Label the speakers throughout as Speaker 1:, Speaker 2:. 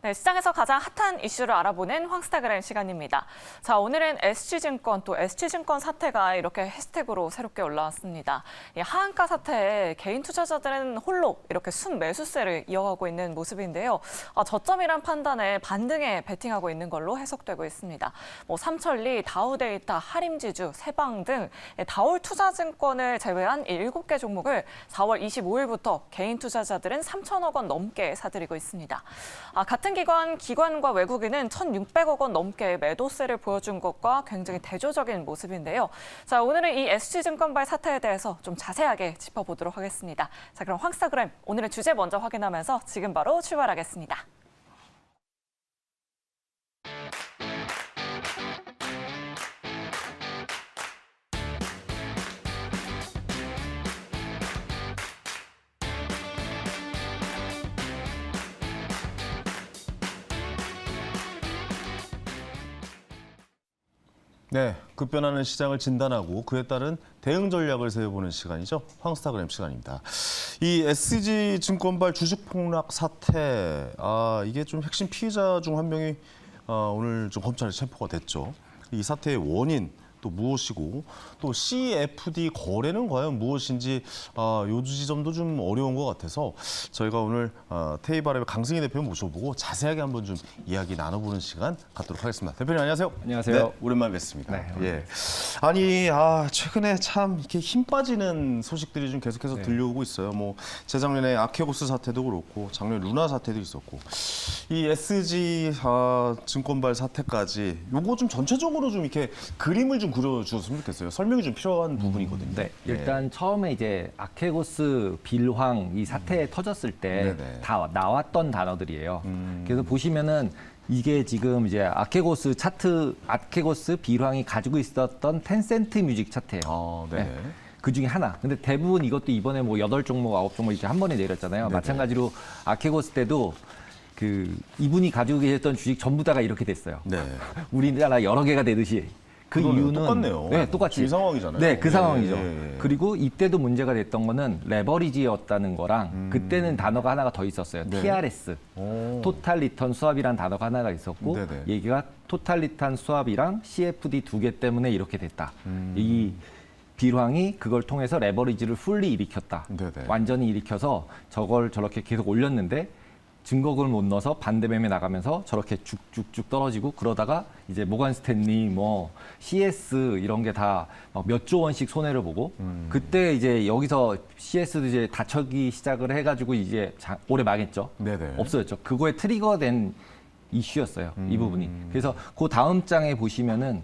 Speaker 1: 네, 시장에서 가장 핫한 이슈를 알아보는 황스타그램 시간입니다. 자, 오늘은 SG증권 또 SG증권 사태가 이렇게 해시태그로 새롭게 올라왔습니다. 이 하한가 사태에 개인 투자자들은 홀로 이렇게 순매수세를 이어가고 있는 모습인데요. 저점이란 판단에 반등에 베팅하고 있는 걸로 해석되고 있습니다. 삼천리, 다우데이터, 하림지주, 세방 등 다올투자증권을 제외한 7개 종목을 4월 25일부터 개인 투자자들은 3천억 원 넘게 사들이고 있습니다. 같은 기관과 외국인은 1,600억 원 넘게 매도세를 보여준 것과 굉장히 대조적인 모습인데요. 자, 오늘은 이 SG증권발 사태에 대해서 좀 자세하게 짚어보도록 하겠습니다. 자, 그럼 황스타그램 오늘의 주제 먼저 확인하면서 지금 바로 출발하겠습니다.
Speaker 2: 네, 급변하는 시장을 진단하고 그에 따른 대응 전략을 세워보는 시간이죠. 황스타그램 시간입니다. 이 SG증권발 주식 폭락 사태, 이게 좀 핵심 피의자 중 한 명이 오늘 좀 검찰에 체포가 됐죠. 이 사태의 원인 또 무엇이고 또 CFD 거래는 과연 무엇인지 요 지점도 좀 어려운 것 같아서 저희가 오늘 테이바랩의 강승희 대표 모셔보고 자세하게 한번 좀 이야기 나눠보는 시간 갖도록 하겠습니다. 대표님 안녕하세요.
Speaker 3: 안녕하세요.
Speaker 2: 네, 오랜만에 뵙습니다.
Speaker 3: 네,
Speaker 2: 예. 아니 최근에 참 이렇게 힘 빠지는 소식들이 좀 계속해서 들려오고 있어요. 뭐 재작년에 아케고스 사태도 그렇고 작년 루나 사태도 있었고 이 SG 증권발 사태까지 요거 좀 전체적으로 좀 이렇게 그림을 좀 그려주셨으면 좋겠어요. 설명이 좀 필요한 부분이거든요.
Speaker 3: 네, 일단 처음에 이제 아케고스 빌황 이 사태 터졌을 때 다 나왔던 단어들이에요. 그래서 보시면은 이게 지금 이제 아케고스 빌황이 가지고 있었던 텐센트 뮤직 차트예요.
Speaker 2: 네.
Speaker 3: 그 중에 하나. 근데 대부분 이것도 이번에 뭐 8종목, 9종목 이렇게 한 번에 내렸잖아요.
Speaker 2: 네네.
Speaker 3: 마찬가지로 아케고스 때도 이분이 가지고 계셨던 주식 전부 다가 이렇게 됐어요.
Speaker 2: 네.
Speaker 3: 우리나라 여러 개가 되듯이. 그 이유는
Speaker 2: 똑같네요.
Speaker 3: 네, 똑같이.
Speaker 2: 이 상황이잖아요.
Speaker 3: 네, 그 상황이죠.
Speaker 2: 예.
Speaker 3: 그리고 이때도 문제가 됐던 거는 레버리지였다는 거랑 그때는 단어가 하나가 더 있었어요.
Speaker 2: 네.
Speaker 3: TRS, 토탈 리턴 수합이라는 단어가 하나가 있었고
Speaker 2: 네네.
Speaker 3: 얘기가 토탈 리턴 수합이랑 CFD 2개 때문에 이렇게 됐다. 이 빌황이 그걸 통해서 레버리지를 풀리 일으켰다.
Speaker 2: 네네.
Speaker 3: 완전히 일으켜서 저걸 저렇게 계속 올렸는데 증거를 못 넣어서 반대 매매 나가면서 저렇게 쭉쭉쭉 떨어지고 그러다가 이제 모건 스탠리, CS 이런 게 다 몇 조 원씩 손해를 보고 그때 이제 여기서 CS도 이제 다쳐기 시작을 해가지고 이제 올해 망했죠.
Speaker 2: 네네.
Speaker 3: 없어졌죠. 그거에 트리거된 이슈였어요. 이 부분이. 그래서 그 다음 장에 보시면은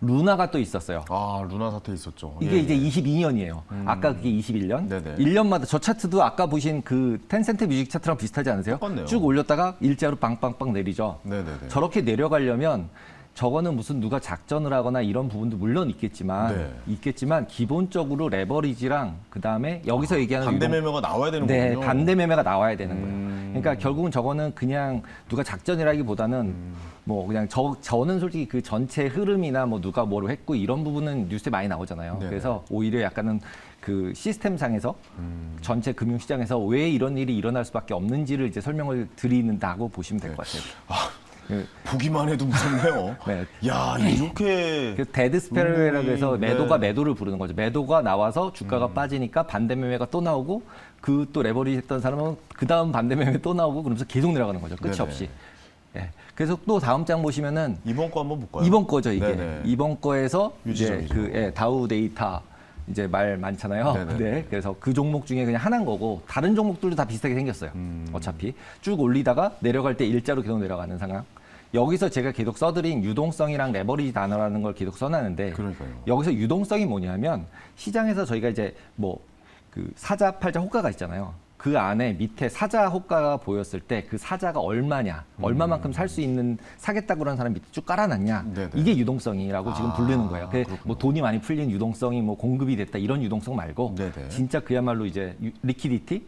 Speaker 3: 루나가 또 있었어요.
Speaker 2: 루나 사태 있었죠.
Speaker 3: 이게 이제 22년이에요. 아까 그게 21년.
Speaker 2: 네네.
Speaker 3: 1년마다 저 차트도 아까 보신 그 텐센트 뮤직 차트랑 비슷하지 않으세요?
Speaker 2: 똑같네요.
Speaker 3: 쭉 올렸다가 일자로 빵빵빵 내리죠.
Speaker 2: 네네네.
Speaker 3: 저렇게 내려가려면 저거는 무슨 누가 작전을 하거나 이런 부분도 물론 있겠지만 기본적으로 레버리지랑 그다음에 여기서 얘기하는
Speaker 2: 반대 매매가 나와야 되는
Speaker 3: 네,
Speaker 2: 거군요.
Speaker 3: 반대 매매가 나와야 되는 거예요. 그러니까 결국은 저거는 그냥 누가 작전이라기보다는 뭐 그냥 저는 솔직히 그 전체 흐름이나 뭐 누가 뭐를 했고 이런 부분은 뉴스에 많이 나오잖아요.
Speaker 2: 네네.
Speaker 3: 그래서 오히려 약간은 그 시스템상에서 전체 금융시장에서 왜 이런 일이 일어날 수밖에 없는지를 이제 설명을 드리는다고 보시면 될 것 같아요.
Speaker 2: 보기만 해도 무섭네요.
Speaker 3: 네.
Speaker 2: 야, 이렇게
Speaker 3: 그 데드 스페럴이라고 해서 매도가 매도를 부르는 거죠. 매도가 나와서 주가가 빠지니까 반대 매매가 또 나오고 그 또 레버리지 했던 사람은 그 다음 반대 매매 또 나오고 그러면서 계속 내려가는 거죠. 끝이
Speaker 2: 네네.
Speaker 3: 없이. 예. 그래서 또 다음 장 보시면은
Speaker 2: 이번 거 한번 볼까요?
Speaker 3: 이번 거죠, 이게.
Speaker 2: 네네.
Speaker 3: 이번 거에서 이제
Speaker 2: 유지점이죠.
Speaker 3: 다우 데이터 이제 말 많잖아요.
Speaker 2: 네네.
Speaker 3: 네. 그래서 그 종목 중에 그냥 하나인 거고 다른 종목들도 다 비슷하게 생겼어요. 어차피 쭉 올리다가 내려갈 때 일자로 계속 내려가는 상황. 여기서 제가 계속 써드린 유동성이랑 레버리지 단어라는 걸 계속 써놨는데
Speaker 2: 그러니까요.
Speaker 3: 여기서 유동성이 뭐냐면 시장에서 저희가 이제 그 사자, 팔자, 호가가 있잖아요. 그 안에 밑에 사자 호가가 보였을 때 그 사자가 얼마냐, 얼마만큼 살 수 있는 사겠다고 하는 사람 밑에 쭉 깔아놨냐.
Speaker 2: 네네.
Speaker 3: 이게 유동성이라고 지금 부르는 거예요.
Speaker 2: 그렇군요.
Speaker 3: 돈이 많이 풀린 유동성이 공급이 됐다 이런 유동성 말고
Speaker 2: 네네.
Speaker 3: 진짜 그야말로 이제 리퀴디티,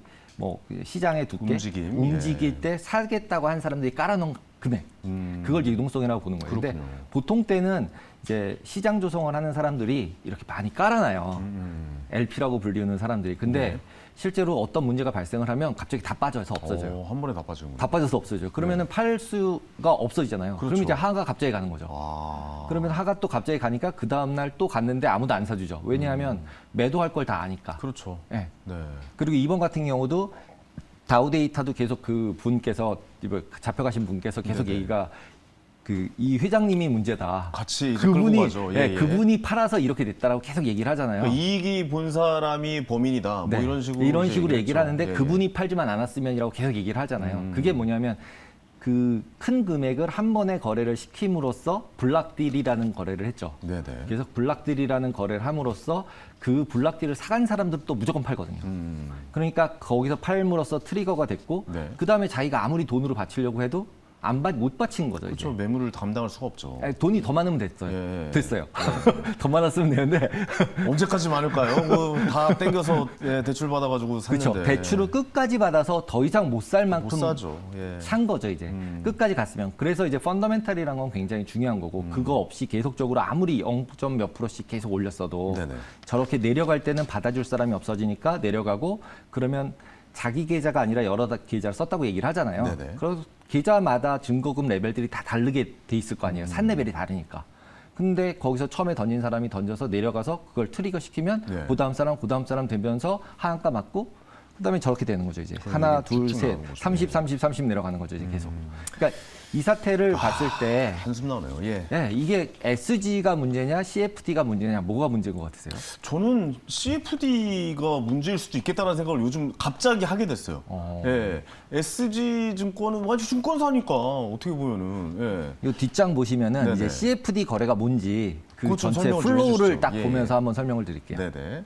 Speaker 3: 시장의 두께, 움직일 때 사겠다고 한 사람들이 깔아놓은 금액, 그걸 유동성이라고 보는 거예요. 근데 보통 때는 이제 시장 조성을 하는 사람들이 이렇게 많이 깔아놔요. LP라고 불리는 사람들이. 근데
Speaker 2: 네.
Speaker 3: 실제로 어떤 문제가 발생을 하면 갑자기 다 빠져서 없어져요.
Speaker 2: 한 번에 다 빠지는
Speaker 3: 다 빠져서 없어져요. 그러면은 팔 수가 없어지잖아요.
Speaker 2: 그렇죠.
Speaker 3: 그럼 이제 하가 갑자기 가는 거죠. 그러면 하가 또 갑자기 가니까 그 다음날 또 갔는데 아무도 안 사주죠. 왜냐하면 매도할 걸 다 아니까.
Speaker 2: 그렇죠.
Speaker 3: 네.
Speaker 2: 네.
Speaker 3: 그리고 이번 같은 경우도 다우데이터도 계속 그 분께서 잡혀가신 분께서 계속
Speaker 2: 네네.
Speaker 3: 얘기가 그 이 회장님이 문제다.
Speaker 2: 같이 이제 끌고 가죠. 예, 예.
Speaker 3: 그분이 팔아서 이렇게 됐다라고 계속 얘기를 하잖아요.
Speaker 2: 그러니까 이익이 본 사람이 범인이다. 뭐
Speaker 3: 네.
Speaker 2: 이런 식으로
Speaker 3: 이런
Speaker 2: 이제
Speaker 3: 식으로 얘기를 하는데
Speaker 2: 예, 예.
Speaker 3: 그분이 팔지만 않았으면이라고 계속 얘기를 하잖아요. 그게 뭐냐면 그 큰 금액을 한 번에 거래를 시킴으로써 블락딜이라는 거래를 했죠.
Speaker 2: 네네.
Speaker 3: 그래서 블락딜이라는 거래를 함으로써 그 블락딜을 사간 사람들도 무조건 팔거든요. 그러니까 거기서 팔므로써 트리거가 됐고
Speaker 2: 네.
Speaker 3: 그다음에 자기가 아무리 돈으로 바치려고 해도 못 바친 거죠.
Speaker 2: 그렇죠.
Speaker 3: 이제.
Speaker 2: 매물을 감당할 수가 없죠.
Speaker 3: 아니, 돈이 더 많으면 됐어요.
Speaker 2: 예.
Speaker 3: 됐어요. 더 많았으면 되는데
Speaker 2: 언제까지 많을까요? 뭐 다 땡겨서 예, 대출 받아가지고 샀는데.
Speaker 3: 그렇죠. 대출을 끝까지 받아서 더 이상 못 살
Speaker 2: 못
Speaker 3: 만큼
Speaker 2: 사죠. 예.
Speaker 3: 산 거죠, 이제. 끝까지 갔으면. 그래서 이제 펀더멘탈이란 건 굉장히 중요한 거고, 그거 없이 계속적으로 아무리 0. 몇 %씩 계속 올렸어도
Speaker 2: 네네.
Speaker 3: 저렇게 내려갈 때는 받아줄 사람이 없어지니까 내려가고, 그러면 자기 계좌가 아니라 여러 계좌를 썼다고 얘기를 하잖아요.
Speaker 2: 네네.
Speaker 3: 그래서 계좌마다 증거금 레벨들이 다 다르게 돼 있을 거 아니에요. 산 레벨이 다르니까. 근데 거기서 처음에 던진 사람이 던져서 내려가서 그걸 트리거 시키면
Speaker 2: 네.
Speaker 3: 그다음 사람 되면서 하한가 맞고 그다음에 저렇게 되는 거죠, 이제. 하나,
Speaker 2: 이게
Speaker 3: 둘,
Speaker 2: 쭉쭉
Speaker 3: 셋,
Speaker 2: 나가는 거죠.
Speaker 3: 30, 30, 30 내려가는 거죠, 이제 계속. 그러니까 이 사태를 봤을 때
Speaker 2: 한숨 나오네요. 예.
Speaker 3: 예, 이게 SG가 문제냐, CFD가 문제냐, 뭐가 문제인 것 같으세요?
Speaker 2: 저는 CFD가 문제일 수도 있겠다는 생각을 요즘 갑자기 하게 됐어요. 예. SG 증권은 완전 증권사니까 어떻게 보면은 예.
Speaker 3: 이 뒷장 보시면은
Speaker 2: 네네.
Speaker 3: 이제 CFD 거래가 뭔지 그
Speaker 2: 그렇죠.
Speaker 3: 전체
Speaker 2: 설명을 좀
Speaker 3: 플로우를
Speaker 2: 해주시죠.
Speaker 3: 딱
Speaker 2: 예,
Speaker 3: 보면서
Speaker 2: 예.
Speaker 3: 한번 설명을 드릴게요.
Speaker 2: 네네.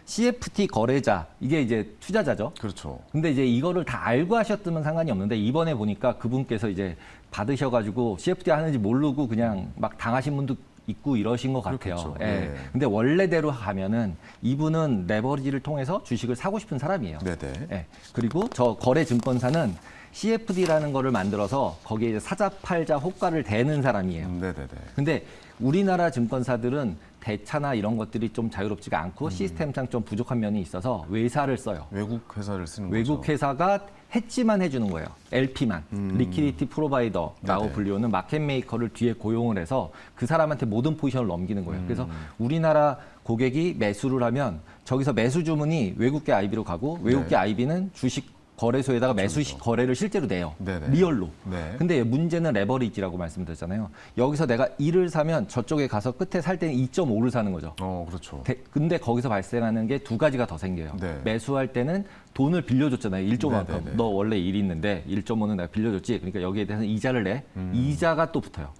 Speaker 3: CFD 거래자, 이게 이제 투자자죠.
Speaker 2: 그렇죠.
Speaker 3: 근데 이제 이거를 다 알고 하셨으면 상관이 없는데 이번에 보니까 그분께서 이제 받으셔가지고 CFD 하는지 모르고 그냥 막 당하신 분도 있고 이러신 것 같아요.
Speaker 2: 그렇겠죠.
Speaker 3: 예.
Speaker 2: 예.
Speaker 3: 근데 원래대로 가면은 이분은 레버리지를 통해서 주식을 사고 싶은 사람이에요.
Speaker 2: 네네.
Speaker 3: 예. 그리고 저 거래 증권사는 CFD라는 거를 만들어서 거기에 이제 사자 팔자 호가를 대는 사람이에요.
Speaker 2: 네네네.
Speaker 3: 근데 우리나라 증권사들은 대차나 이런 것들이 좀 자유롭지가 않고 시스템상 좀 부족한 면이 있어서 외사를 써요.
Speaker 2: 외국 회사를 쓰는
Speaker 3: 외국
Speaker 2: 거죠.
Speaker 3: 회사가 해지만 해주는 거예요. LP만, 리퀴디티 프로바이더라고
Speaker 2: 네네.
Speaker 3: 불리우는 마켓 메이커를 뒤에 고용을 해서 그 사람한테 모든 포지션을 넘기는 거예요. 그래서 우리나라 고객이 매수를 하면 저기서 매수 주문이 외국계 IB로 가고 외국계
Speaker 2: 네.
Speaker 3: IB는 주식 거래소에다가 매수 거래를 실제로 내요.
Speaker 2: 네네.
Speaker 3: 리얼로.
Speaker 2: 네.
Speaker 3: 근데 문제는 레버리지라고 말씀드렸잖아요. 여기서 내가 1을 사면 저쪽에 가서 끝에 살 때는 2.5를 사는 거죠.
Speaker 2: 그렇죠.
Speaker 3: 근데 거기서 발생하는 게 두 가지가 더 생겨요.
Speaker 2: 네.
Speaker 3: 매수할 때는 돈을 빌려줬잖아요. 1.5만큼.
Speaker 2: 네네네.
Speaker 3: 너 원래 1이 있는데 1.5는 내가 빌려줬지. 그러니까 여기에 대해서 이자를 내. 이자가 또 붙어요.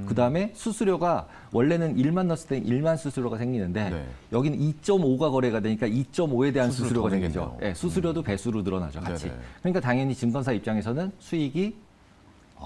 Speaker 3: 그다음에 수수료가 원래는 1만 넣었을 때 1만 수수료가 생기는데
Speaker 2: 네.
Speaker 3: 여기는 2.5가 거래가 되니까 2.5에 대한
Speaker 2: 수수료
Speaker 3: 수수료가
Speaker 2: 더
Speaker 3: 생기죠.
Speaker 2: 생기네요.
Speaker 3: 네, 수수료도 배수로 늘어나죠. 같이.
Speaker 2: 네네.
Speaker 3: 그러니까 당연히 증권사 입장에서는 수익이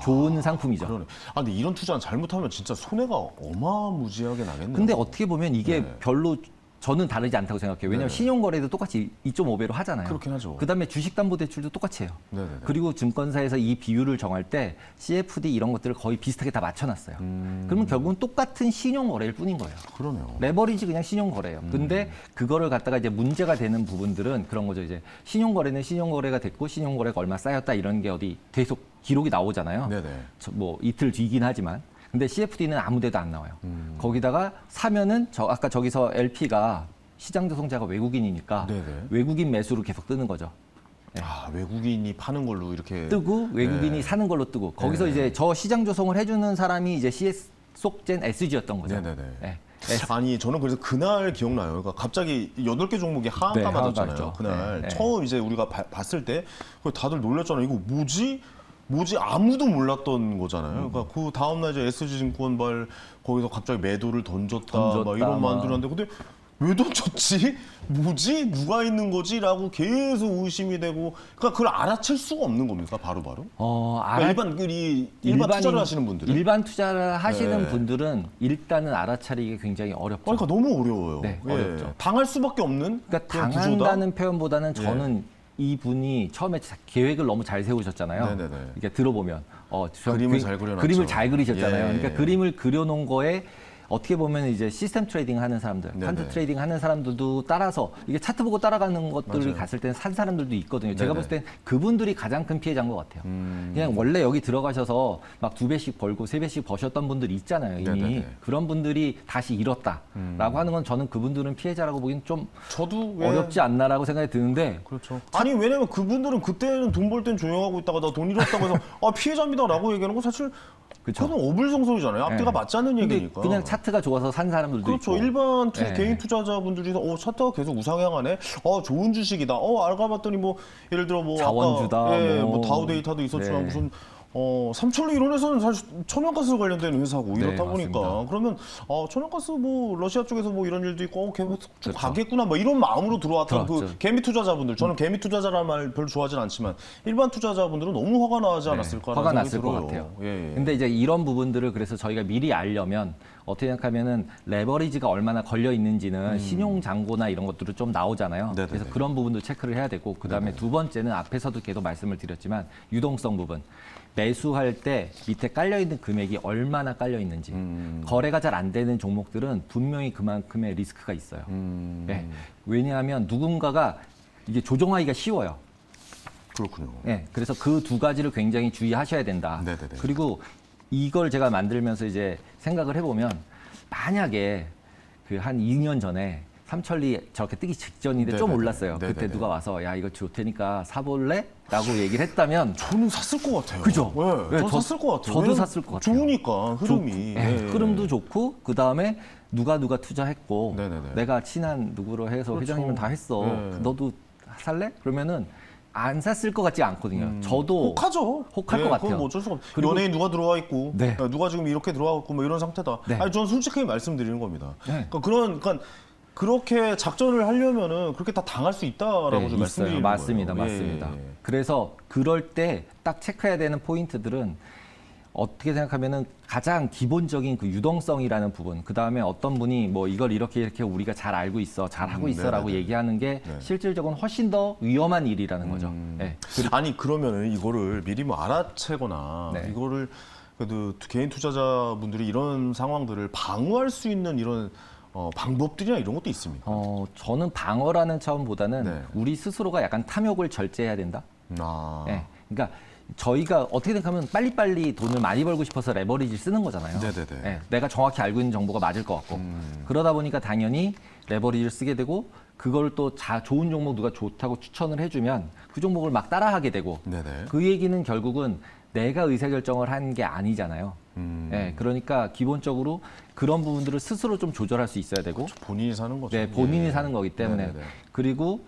Speaker 3: 좋은 상품이죠.
Speaker 2: 그러네. 근데 이런 투자는 잘못하면 진짜 손해가 어마무지하게 나겠네요.
Speaker 3: 근데 어떻게 보면 이게
Speaker 2: 네.
Speaker 3: 별로 저는 다르지 않다고 생각해요. 왜냐하면
Speaker 2: 네.
Speaker 3: 신용거래도 똑같이 2.5배로 하잖아요.
Speaker 2: 그렇긴 하죠.
Speaker 3: 그다음에 주식담보대출도 똑같이 해요.
Speaker 2: 네네네.
Speaker 3: 그리고 증권사에서 이 비율을 정할 때 CFD 이런 것들을 거의 비슷하게 다 맞춰놨어요. 그러면 결국은 똑같은 신용거래일 뿐인 거예요.
Speaker 2: 그러네요.
Speaker 3: 레버리지 그냥 신용거래예요. 근데 그거를 갖다가 이제 문제가 되는 부분들은 그런 거죠. 이제 신용거래는 신용거래가 됐고 신용거래가 얼마 쌓였다 이런 게 어디 계속 기록이 나오잖아요.
Speaker 2: 네네.
Speaker 3: 뭐 이틀 뒤긴 하지만. 근데 CFD는 아무 데도 안 나와요. 거기다가 사면은 아까 저기서 LP가 시장 조성자가 외국인이니까
Speaker 2: 네네.
Speaker 3: 외국인 매수로 계속 뜨는 거죠.
Speaker 2: 외국인이 파는 걸로 이렇게
Speaker 3: 뜨고 외국인이 사는 걸로 뜨고 거기서
Speaker 2: 네.
Speaker 3: 이제 저 시장 조성을 해주는 사람이 이제 CS 속젠 SG였던 거죠.
Speaker 2: 네네네.
Speaker 3: 네.
Speaker 2: 아니 저는 그래서 그날 기억나요. 그러니까 갑자기 8개 종목이 하한가
Speaker 3: 네, 하한가
Speaker 2: 맞았잖아요.
Speaker 3: 했죠.
Speaker 2: 그날
Speaker 3: 네, 네.
Speaker 2: 처음 이제 우리가 봤을 때 다들 놀랐잖아요. 이거 뭐지 아무도 몰랐던 거잖아요. 그러니까 그 다음 날 이제 SG증권발 거기서 갑자기 매도를 던졌다 막 이런
Speaker 3: 막.
Speaker 2: 만들었는데 근데 왜 던졌지? 뭐지? 누가 있는 거지?라고 계속 의심이 되고 그러니까 그걸 알아챌 수가 없는 겁니까 바로바로? 그러니까 일반 투자를 하시는 분들은
Speaker 3: 일반 투자를 하시는
Speaker 2: 네.
Speaker 3: 분들은 일단은 알아차리기 굉장히 어렵죠.
Speaker 2: 그러니까 너무 어려워요.
Speaker 3: 네,
Speaker 2: 예.
Speaker 3: 어렵죠.
Speaker 2: 당할 수밖에 없는
Speaker 3: 그러니까
Speaker 2: 그런 구조다?
Speaker 3: 당한다는 표현보다는 저는 이분이 처음에 계획을 너무 잘 세우셨잖아요.
Speaker 2: 네네네.
Speaker 3: 이렇게 들어보면
Speaker 2: 그림을 잘 그려놨죠.
Speaker 3: 그림을 잘 그리셨잖아요.
Speaker 2: 예.
Speaker 3: 그러니까 그림을 그려놓은 거에 어떻게 보면 이제 시스템 트레이딩 하는 사람들,
Speaker 2: 네네.
Speaker 3: 펀드 트레이딩 하는 사람들도 따라서 이게 차트 보고 따라가는 것들을
Speaker 2: 맞아요.
Speaker 3: 갔을 때는 산 사람들도 있거든요. 제가
Speaker 2: 네네.
Speaker 3: 봤을 땐 그분들이 가장 큰 피해자인 것 같아요. 그냥 원래 여기 들어가셔서 막 2배씩 벌고 3배씩 버셨던 분들이 있잖아요. 이미.
Speaker 2: 네네네.
Speaker 3: 그런 분들이 다시 잃었다라고 하는 건 저는 그분들은 피해자라고 보기엔 좀
Speaker 2: 저도
Speaker 3: 어렵지 않나라고 생각이 드는데
Speaker 2: 그렇죠. 아니 왜냐면 그분들은 그때는 돈 벌 땐 조용하고 있다가 나 돈 잃었다고 해서 아 피해자입니다라고 얘기하는 거 사실
Speaker 3: 그쵸.
Speaker 2: 그건 어불성설이잖아요. 앞뒤가
Speaker 3: 네.
Speaker 2: 맞지 않는
Speaker 3: 근데
Speaker 2: 얘기니까.
Speaker 3: 그냥 차트가 좋아서 산 사람들도
Speaker 2: 그렇죠.
Speaker 3: 있고.
Speaker 2: 일반
Speaker 3: 네.
Speaker 2: 개인 투자자분들이 차트가 계속 우상향하네. 좋은 주식이다. 알고 봤더니 뭐 예를 들어 뭐
Speaker 3: 자원주다,
Speaker 2: 아까,
Speaker 3: 뭐.
Speaker 2: 다우데이터도 있었지만
Speaker 3: 네.
Speaker 2: 무슨 삼천리 이론에서는 사실 천연가스 관련된 회사고
Speaker 3: 네,
Speaker 2: 이렇다 보니까
Speaker 3: 맞습니다.
Speaker 2: 그러면 천연가스 뭐 러시아 쪽에서 뭐 이런 일도 있고 계속 쭉
Speaker 3: 그렇죠.
Speaker 2: 가겠구나 뭐 이런 마음으로 들어왔던 그
Speaker 3: 들어왔죠.
Speaker 2: 개미 투자자분들 저는 개미 투자자라는 말 별로 좋아하진 않지만 일반 투자자분들은 너무 화가 나지 않았을까라는
Speaker 3: 화가
Speaker 2: 생각이
Speaker 3: 났을
Speaker 2: 들어요.
Speaker 3: 것 같아요.
Speaker 2: 예, 예.
Speaker 3: 근데 이제 이런 부분들을 그래서 저희가 미리 알려면 어떻게 생각하면은 레버리지가 얼마나 걸려 있는지는 신용 잔고나 이런 것들을 좀 나오잖아요.
Speaker 2: 네네네.
Speaker 3: 그래서 그런 부분도 체크를 해야 되고 그다음에 두 번째는 앞에서도 계속 말씀을 드렸지만 유동성 부분. 매수할 때 밑에 깔려 있는 금액이 얼마나 깔려 있는지. 거래가 잘 안 되는 종목들은 분명히 그만큼의 리스크가 있어요. 네. 왜냐하면 누군가가 이게 조정하기가 쉬워요.
Speaker 2: 그렇군요.
Speaker 3: 네, 그래서 그 두 가지를 굉장히 주의하셔야 된다.
Speaker 2: 네네네.
Speaker 3: 그리고 이걸 제가 만들면서 이제 생각을 해보면 만약에 그 한 2년 전에 삼천리 저렇게 뜨기 직전인데 좀
Speaker 2: 네네네.
Speaker 3: 올랐어요. 그때
Speaker 2: 네네네.
Speaker 3: 누가 와서 야 이거 좋 테니까 사볼래? 라고 얘기를 했다면
Speaker 2: 저는 샀을 것 같아요.
Speaker 3: 그죠?
Speaker 2: 네,
Speaker 3: 네,
Speaker 2: 저 샀을 것 같아요.
Speaker 3: 저도
Speaker 2: 왜냐면
Speaker 3: 샀을 것 같아요.
Speaker 2: 좋으니까 흐름이.
Speaker 3: 네,
Speaker 2: 예.
Speaker 3: 흐름도 좋고 그 다음에 누가 투자했고
Speaker 2: 네네네.
Speaker 3: 내가 친한 누구로 해서
Speaker 2: 그렇죠.
Speaker 3: 회장님은 다 했어.
Speaker 2: 네.
Speaker 3: 너도 살래? 그러면은 안 샀을 것 같지 않거든요. 저도
Speaker 2: 혹하죠.
Speaker 3: 혹할 것
Speaker 2: 그건
Speaker 3: 같아요.
Speaker 2: 뭐 어쩔 수가 없.
Speaker 3: 그리고-
Speaker 2: 연예인 누가 들어와 있고,
Speaker 3: 네.
Speaker 2: 누가 지금 이렇게 들어와 있고, 뭐 이런 상태다.
Speaker 3: 네.
Speaker 2: 아니 저는 솔직하게 말씀드리는 겁니다.
Speaker 3: 네.
Speaker 2: 그러니까 그렇게 작전을 하려면은 그렇게 다 당할 수 있다라고 좀
Speaker 3: 있어요.
Speaker 2: 말씀드리는
Speaker 3: 맞습니다.
Speaker 2: 거예요.
Speaker 3: 맞습니다.
Speaker 2: 예, 예.
Speaker 3: 그래서 그럴 때 딱 체크해야 되는 포인트들은 어떻게 생각하면은 가장 기본적인 그 유동성이라는 부분. 그 다음에 어떤 분이 뭐 이걸 이렇게 우리가 잘 알고 있어, 잘 하고 있어라고
Speaker 2: 네네네.
Speaker 3: 얘기하는 게
Speaker 2: 네.
Speaker 3: 실질적으로 훨씬 더 위험한 일이라는 거죠. 네.
Speaker 2: 아니 그러면은 이거를 미리 뭐 알아채거나
Speaker 3: 네.
Speaker 2: 이거를 그래도 개인 투자자분들이 이런 상황들을 방어할 수 있는 이런 방법들이나 이런 것도 있습니까?
Speaker 3: 저는 방어라는 차원보다는
Speaker 2: 네.
Speaker 3: 우리 스스로가 약간 탐욕을 절제해야 된다.
Speaker 2: 아,
Speaker 3: 네. 그러니까 저희가 어떻게 생각하면 빨리빨리 돈을 많이 벌고 싶어서 레버리지를 쓰는 거잖아요.
Speaker 2: 네네네.
Speaker 3: 네, 내가 정확히 알고 있는 정보가 맞을 것 같고 그러다 보니까 당연히 레버리지를 쓰게 되고 그걸 또 좋은 종목 누가 좋다고 추천을 해주면 그 종목을 막 따라하게 되고
Speaker 2: 네네.
Speaker 3: 그 얘기는 결국은 내가 의사결정을 한 게 아니잖아요. 네, 그러니까 기본적으로 그런 부분들을 스스로 좀 조절할 수 있어야 되고
Speaker 2: 본인이 사는 거죠.
Speaker 3: 네, 본인이
Speaker 2: 예.
Speaker 3: 사는 거기 때문에
Speaker 2: 네네네.
Speaker 3: 그리고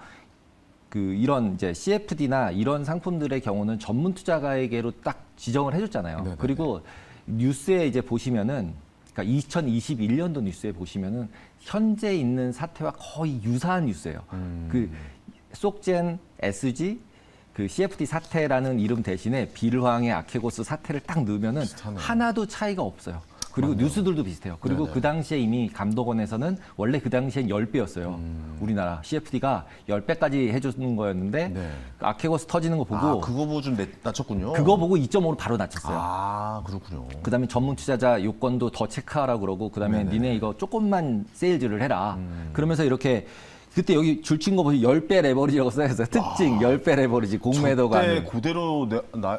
Speaker 3: 이런 이제 CFD나 이런 상품들의 경우는 전문 투자가에게로 딱 지정을 해줬잖아요.
Speaker 2: 네네네.
Speaker 3: 그리고 뉴스에 이제 보시면은 그러니까 2021년도 뉴스에 보시면은 현재 있는 사태와 거의 유사한 뉴스예요. 그 속젠 SG 그 CFD 사태라는 이름 대신에 빌황의 아케고스 사태를 딱 넣으면은
Speaker 2: 비슷하네요.
Speaker 3: 하나도 차이가 없어요. 그리고 뉴스들도 비슷해요. 그리고
Speaker 2: 네네.
Speaker 3: 그 당시에 이미 감독원에서는 원래 그 당시엔 10배였어요. 우리나라 CFD가 10배까지 해주는 거였는데
Speaker 2: 네.
Speaker 3: 아케고스 터지는 거 보고
Speaker 2: 그거 보고 좀 낮췄군요.
Speaker 3: 그거 보고 2.5로 바로 낮췄어요.
Speaker 2: 그렇군요.
Speaker 3: 그다음에 전문 투자자 요건도 더 체크하라 그러고 그다음에
Speaker 2: 네네.
Speaker 3: 니네 이거 조금만 세일즈를 해라. 그러면서 이렇게 그때 여기 줄친 거 보시 10배 레버리지라고 써있어요. 특징 10배 레버리지 공매도가
Speaker 2: 그때
Speaker 3: 아닌.
Speaker 2: 그대로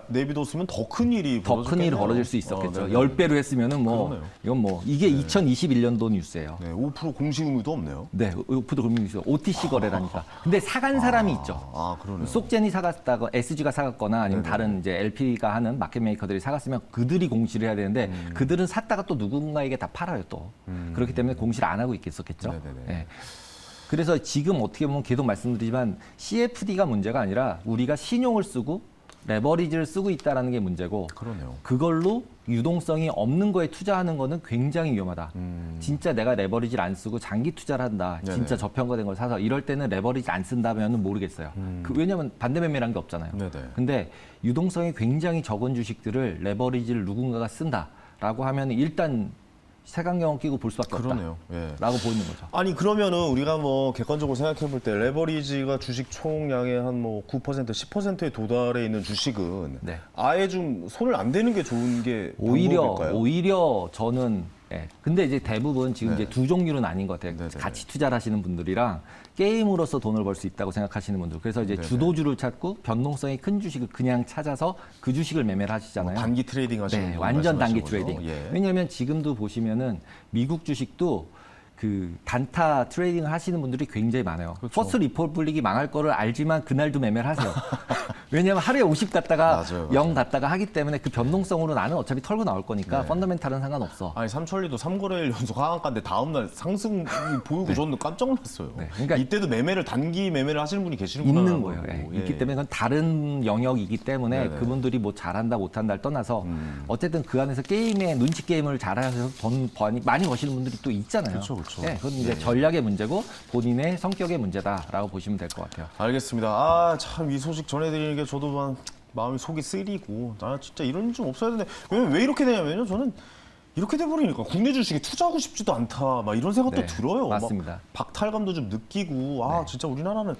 Speaker 2: 내비뒀으면 더 큰 일이
Speaker 3: 더 큰 일이
Speaker 2: 벌어졌겠네요.
Speaker 3: 벌어질 수 있었겠죠.
Speaker 2: 네네.
Speaker 3: 10배로 했으면은 뭐
Speaker 2: 그러네요.
Speaker 3: 이건 뭐 이게 2021년도 뉴스예요.
Speaker 2: 네, 5% 공시 의무도 없네요.
Speaker 3: 네, 오프도 금융위수 OTC 거래라니까. 근데 사간 사람이 있죠.
Speaker 2: 그러네요.
Speaker 3: 속젠이 사갔다가 SG가 사갔거나 아니면
Speaker 2: 네네.
Speaker 3: 다른 이제 LP가 하는 마켓 메이커들이 사갔으면 그들이 공시를 해야 되는데 그들은 샀다가 또 누군가에게 다 팔아요 또. 그렇기 때문에 공시를 안 하고 있겠었겠죠.
Speaker 2: 네네네.
Speaker 3: 네. 그래서 지금 어떻게 보면 계속 말씀드리지만 CFD가 문제가 아니라 우리가 신용을 쓰고 레버리지를 쓰고 있다는 게 문제고
Speaker 2: 그러네요.
Speaker 3: 그걸로 유동성이 없는 거에 투자하는 거는 굉장히 위험하다. 진짜 내가 레버리지를 안 쓰고 장기 투자를 한다.
Speaker 2: 네네.
Speaker 3: 진짜 저평가된 걸 사서 이럴 때는 레버리지 안 쓴다면 모르겠어요. 왜냐하면 반대 매매라는 게 없잖아요.
Speaker 2: 네네.
Speaker 3: 근데 유동성이 굉장히 적은 주식들을 레버리지를 누군가가 쓴다라고 하면 일단 색안경을 끼고 볼 수밖에
Speaker 2: 그러네요. 예.
Speaker 3: 없다라고 보이는 거죠.
Speaker 2: 아니 그러면은 우리가 뭐 객관적으로 생각해 볼 때 레버리지가 주식 총량의 한 뭐 9%, 10%에 도달해 있는 주식은
Speaker 3: 네.
Speaker 2: 아예 좀 손을 안 대는 게 좋은 게
Speaker 3: 오히려
Speaker 2: 방법일까요?
Speaker 3: 오히려 저는 예. 근데 이제 대부분 지금
Speaker 2: 네.
Speaker 3: 이제 두 종류는 아닌 것 같아요.
Speaker 2: 네네.
Speaker 3: 같이 투자를 하시는 분들이랑 게임으로서 돈을 벌 수 있다고 생각하시는 분들. 그래서 이제
Speaker 2: 네네.
Speaker 3: 주도주를 찾고 변동성이 큰 주식을 그냥 찾아서 그 주식을 매매를 하시잖아요.
Speaker 2: 단기 트레이딩 하시는
Speaker 3: 네,
Speaker 2: 분
Speaker 3: 완전 단기
Speaker 2: 말씀하시는 거죠?
Speaker 3: 트레이딩.
Speaker 2: 예.
Speaker 3: 왜냐하면 지금도 보시면은 미국 주식도 그 단타 트레이딩을 하시는 분들이 굉장히 많아요.
Speaker 2: 그렇죠.
Speaker 3: 퍼스트 리퍼블릭이 망할 거를 알지만 그날도 매매를 하세요. 왜냐하면 하루에 50 갔다가
Speaker 2: 맞아요,
Speaker 3: 0
Speaker 2: 맞아요.
Speaker 3: 갔다가 하기 때문에 그 변동성으로 나는 어차피 털고 나올 거니까
Speaker 2: 네.
Speaker 3: 펀더멘탈은 상관없어.
Speaker 2: 아니 삼천리도 3거래일 연속 하한가인데 다음날 상승 보이고 저는 깜짝 놀랐어요.
Speaker 3: 네, 그러니까
Speaker 2: 이때도 매매를 단기 매매를 하시는 분이 계시는구나.
Speaker 3: 있는 거예요. 예. 있기 때문에 그건 다른 영역이기 때문에
Speaker 2: 네네.
Speaker 3: 그분들이 뭐 잘한다 못한다를 떠나서 어쨌든 그 안에서 게임에 눈치 게임을 잘하셔서 돈 많이 버시는 분들이 또 있잖아요.
Speaker 2: 그렇죠, 그렇죠.
Speaker 3: 예, 그건 이제
Speaker 2: 네.
Speaker 3: 전략의 문제고 본인의 성격의 문제다라고 보시면 될 것 같아요.
Speaker 2: 알겠습니다. 아 참 이 소식 전해드리는 게 저도 마음이 속이 쓰리고 아 진짜 이런 일 좀 없어야 되는데 왜 이렇게 되냐면요. 저는 이렇게 돼버리니까 국내 주식에 투자하고 싶지도 않다 막 이런 생각도
Speaker 3: 네,
Speaker 2: 들어요.
Speaker 3: 맞습니다.
Speaker 2: 막 박탈감도 좀 느끼고 아
Speaker 3: 네.
Speaker 2: 진짜 우리나라는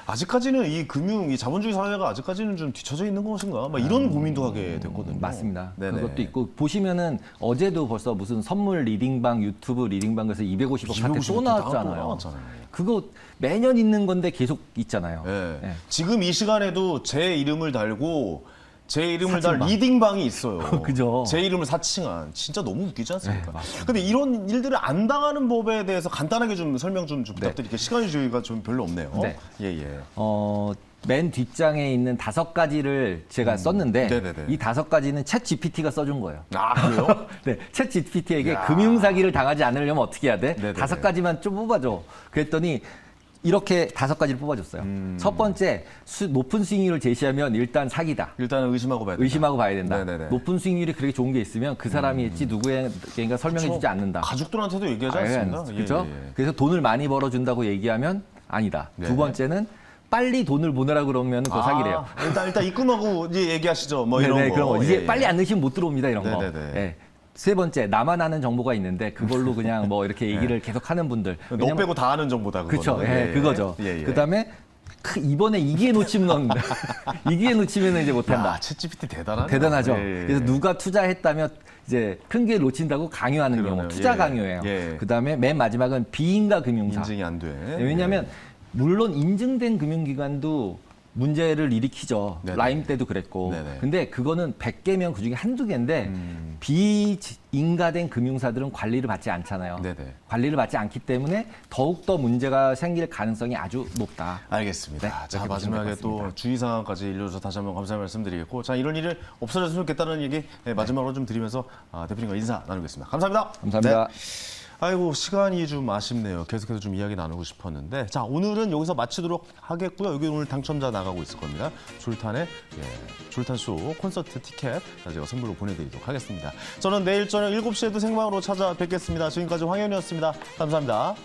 Speaker 2: 아직까지는 이 자본주의 사회가 아직까지는 좀 뒤처져 있는 것인가 막 이런 고민도 하게 됐거든요.
Speaker 3: 맞습니다.
Speaker 2: 네네.
Speaker 3: 그것도 있고 보시면은 어제도 벌써 무슨 선물 리딩방 유튜브 리딩방에서 250억 사태
Speaker 2: 250억
Speaker 3: 또
Speaker 2: 또
Speaker 3: 나왔잖아요.
Speaker 2: 나왔잖아요.
Speaker 3: 그거 매년 있는 건데 계속 있잖아요.
Speaker 2: 예.
Speaker 3: 예.
Speaker 2: 지금 이 시간에도 제 이름을 달고 제 이름을 달
Speaker 3: 사칭방.
Speaker 2: 리딩방이 있어요.
Speaker 3: 그죠.
Speaker 2: 제 이름을 사칭한 진짜 너무 웃기지 않습니까?
Speaker 3: 네, 맞습니다.
Speaker 2: 근데 이런 일들을 안 당하는 법에 대해서 간단하게 좀 설명 좀 부탁드릴게요. 시간이 저희가 좀 별로 없네요.
Speaker 3: 네.
Speaker 2: 예.
Speaker 3: 맨 뒷장에 있는 5가지를 제가 썼는데
Speaker 2: 네네네.
Speaker 3: 이 5가지는 챗 GPT가 써준 거예요.
Speaker 2: 아 그래요?
Speaker 3: 네, 챗 GPT에게
Speaker 2: 야.
Speaker 3: 금융사기를 당하지 않으려면 어떻게 해야 돼?
Speaker 2: 네네네.
Speaker 3: 5가지만 좀 뽑아줘. 그랬더니 이렇게 5가지를 뽑아줬어요. 첫 번째, 높은 수익률을 제시하면 일단 사기다.
Speaker 2: 일단은 의심하고 봐야 된다.
Speaker 3: 의심하고 봐야 된다.
Speaker 2: 네네네.
Speaker 3: 높은 수익률이 그렇게 좋은 게 있으면 그 사람이 했지 누구에겐가 설명해주지 않는다.
Speaker 2: 가족들한테도 얘기하지 않습니다.
Speaker 3: 그렇죠? 그래서 돈을 많이 벌어준다고 얘기하면 아니다.
Speaker 2: 네.
Speaker 3: 두 번째는 빨리 돈을 보내라 그러면 그거 사기래요.
Speaker 2: 일단 입금하고 이제 얘기하시죠. 뭐 이런
Speaker 3: 네네,
Speaker 2: 거.
Speaker 3: 그런 거. 이제
Speaker 2: 예,
Speaker 3: 빨리
Speaker 2: 예.
Speaker 3: 안 넣으시면 못 들어옵니다, 이런 거.
Speaker 2: 네네네.
Speaker 3: 예. 세 번째, 나만 아는 정보가 있는데 그걸로 그냥 뭐 이렇게 얘기를 계속 하는 분들.
Speaker 2: 너 빼고 다 아는 정보다.
Speaker 3: 그렇죠.
Speaker 2: 그거는.
Speaker 3: 예, 그거죠.
Speaker 2: 예.
Speaker 3: 그다음에 이번에 이기에 놓치면 넣는다. 이기에 놓치면 이제 못한다.
Speaker 2: 야, 챗GPT 대단하네.
Speaker 3: 대단하죠.
Speaker 2: 예.
Speaker 3: 그래서 누가 투자했다면 이제 큰 게 놓친다고 강요하는
Speaker 2: 그러네요.
Speaker 3: 경우, 투자
Speaker 2: 예.
Speaker 3: 강요예요.
Speaker 2: 예.
Speaker 3: 그다음에 맨 마지막은 비인가 금융사.
Speaker 2: 인증이 안 돼.
Speaker 3: 왜냐하면 물론 인증된 금융기관도 문제를 일으키죠.
Speaker 2: 네네.
Speaker 3: 라임 때도 그랬고.
Speaker 2: 네네.
Speaker 3: 근데 그거는 100개면 그중에 한두 개인데 비인가된 금융사들은 관리를 받지 않잖아요.
Speaker 2: 네네.
Speaker 3: 관리를 받지 않기 때문에 더욱더 문제가 생길 가능성이 아주 높다.
Speaker 2: 알겠습니다.
Speaker 3: 네,
Speaker 2: 자,
Speaker 3: 그렇게 보시면
Speaker 2: 마지막에
Speaker 3: 될것
Speaker 2: 또
Speaker 3: 같습니다.
Speaker 2: 주의 사항까지 일러줘서 다시 한번 감사의 말씀드리겠고, 자, 이런 일을 없어졌으면 좋겠다는 얘기 마지막으로 좀 드리면서 대표님과 인사 나누겠습니다. 감사합니다.
Speaker 3: 감사합니다.
Speaker 2: 네. 아이고, 시간이 좀 아쉽네요. 계속해서 좀 이야기 나누고 싶었는데, 자, 오늘은 여기서 마치도록 하겠고요. 여기 오늘 당첨자 나가고 있을 겁니다. 졸탄의 졸탄쇼 콘서트 티켓 제가 선물로 보내드리도록 하겠습니다. 저는 내일 저녁 7시에도 생방으로 찾아뵙겠습니다. 지금까지 황현이었습니다. 감사합니다.